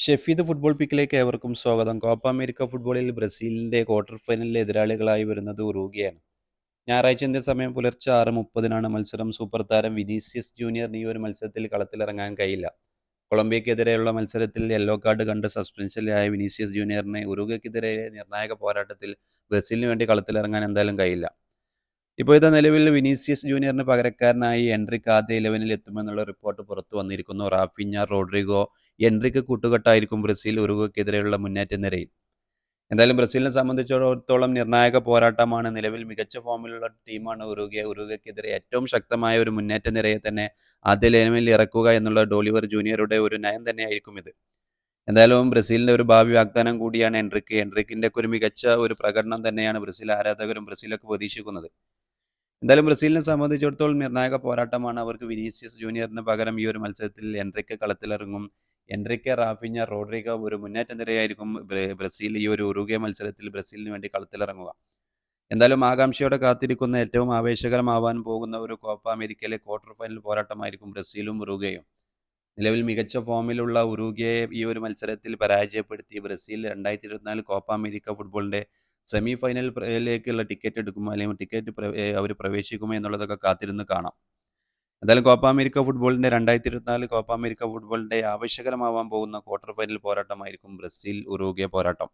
Shefeed football പിക്കിലേക്ക് ഏവർക്കും സ്വാഗതം. Copa America ഫുട്ബോളിൽ ബ്രസീലിന്റെ ക്വാർട്ടർ ഫൈനലിലെ എതിരാളികളായി വരുന്നത് ഉറുഗ്വയാണ്. ഞായറാഴ്ച ഇന്ത്യൻ സമയം പുലർച്ചെ 6:30-നാണ് മത്സരം. സൂപ്പർ താരം വിനീഷ്യസ് ജൂനിയറിന് ഈ ഒരു മത്സരത്തിൽ കളത്തിലിറങ്ങാൻ കഴിയില്ല. കൊളംബിയക്കെതിരെയുള്ള മത്സരത്തിൽ യെല്ലോ കാർഡ് കണ്ട് സസ്പെൻഷനിലായ വിനീഷ്യസ് ജൂനിയറിന് ഉറുഗ്വയ്ക്കെതിരെ നിർണായക പോരാട്ടത്തിൽ ബ്രസീലിന് വേണ്ടി കളത്തിലിറങ്ങാൻ എന്തായാലും കഴിയില്ല. ഇപ്പോഴത്തെ നിലവിൽ വിനീഷ്യസ് ജൂനിയറിന് പകരക്കാരനായി എൻട്രിക്ക് ആദ്യ 11-ൽ എത്തുമെന്നുള്ള റിപ്പോർട്ട് പുറത്തു വന്നിരിക്കുന്നു. റാഫിഞ്ഞ, റോഡ്രിഗോ, എൻട്രിക്ക് കൂട്ടുകെട്ടായിരിക്കും ബ്രസീൽ ഉറുഗ്വയ്ക്കെതിരെയുള്ള മുന്നേറ്റ നിരയിൽ. എന്തായാലും ബ്രസീലിനെ സംബന്ധിച്ചിടത്തോളം നിർണായക പോരാട്ടമാണ്. നിലവിൽ മികച്ച ഫോമിലുള്ള ടീമാണ് ഉറുഗ്വ. ഉറുഗ്വയ്ക്കെതിരെ ഏറ്റവും ശക്തമായ ഒരു മുന്നേറ്റ നിരയെ തന്നെ ആദ്യ 11-ൽ ഇറക്കുക എന്നുള്ള ഡോളിവർ ജൂനിയറുടെ ഒരു നയം തന്നെയായിരിക്കും ഇത്. എന്തായാലും ബ്രസീലിന്റെ ഒരു ഭാവി വാഗ്ദാനം കൂടിയാണ് എൻട്രിക്ക്. എൻട്രിക്കിന്റെ ഒക്കെ ഒരു മികച്ച ഒരു പ്രകടനം തന്നെയാണ് ബ്രസീൽ ആരാധകരും ബ്രസീലൊക്കെ പ്രതീക്ഷിക്കുന്നത്. എന്തായാലും ബ്രസീലിനെ സംബന്ധിച്ചിടത്തോളം നിർണായക പോരാട്ടമാണ്. അവർക്ക് വിനീഷ്യസ് ജൂനിയറിന് പകരം ഈ ഒരു മത്സരത്തിൽ എൻട്രിക്ക് കളത്തിലിറങ്ങും. എൻട്രിക്ക്, റാഫിഞ്ഞ, റോഡ്രിഗോ ഒരു മുന്നേറ്റ നിരയായിരിക്കും ബ്രസീൽ ഈ ഒരു ഉറുഗ്വ മത്സരത്തിൽ ബ്രസീലിന് വേണ്ടി കളത്തിലിറങ്ങുക. എന്തായാലും ആകാംക്ഷയോടെ കാത്തിരിക്കുന്ന ഏറ്റവും ആവേശകരമാവാൻ പോകുന്ന ഒരു കോപ്പ അമേരിക്കയിലെ ക്വാർട്ടർ ഫൈനൽ പോരാട്ടമായിരിക്കും ബ്രസീലും ഉറുഗ്വയും. നിലവിൽ മികച്ച ഫോമിലുള്ള ഉറുഗ്വയെ ഈ ഒരു മത്സരത്തിൽ പരാജയപ്പെടുത്തി ബ്രസീൽ 2024 കോപ്പ അമേരിക്ക ഫുട്ബോളിന്റെ സെമി ഫൈനലിലേക്കുള്ള ടിക്കറ്റ് എടുക്കുമോ, അല്ലെങ്കിൽ ടിക്കറ്റ് അവർ പ്രവേശിക്കുമോ എന്നുള്ളതൊക്കെ കാത്തിരുന്ന് കാണാം. എന്തായാലും കോപ്പ അമേരിക്ക ഫുട്ബോളിന്റെ 2024 കോപ്പ അമേരിക്ക ഫുട്ബോളിന്റെ ആവേശകരമാവാൻ പോകുന്ന ക്വാർട്ടർ ഫൈനൽ പോരാട്ടമായിരിക്കും ബ്രസീൽ ഉറുഗ്വ പോരാട്ടം.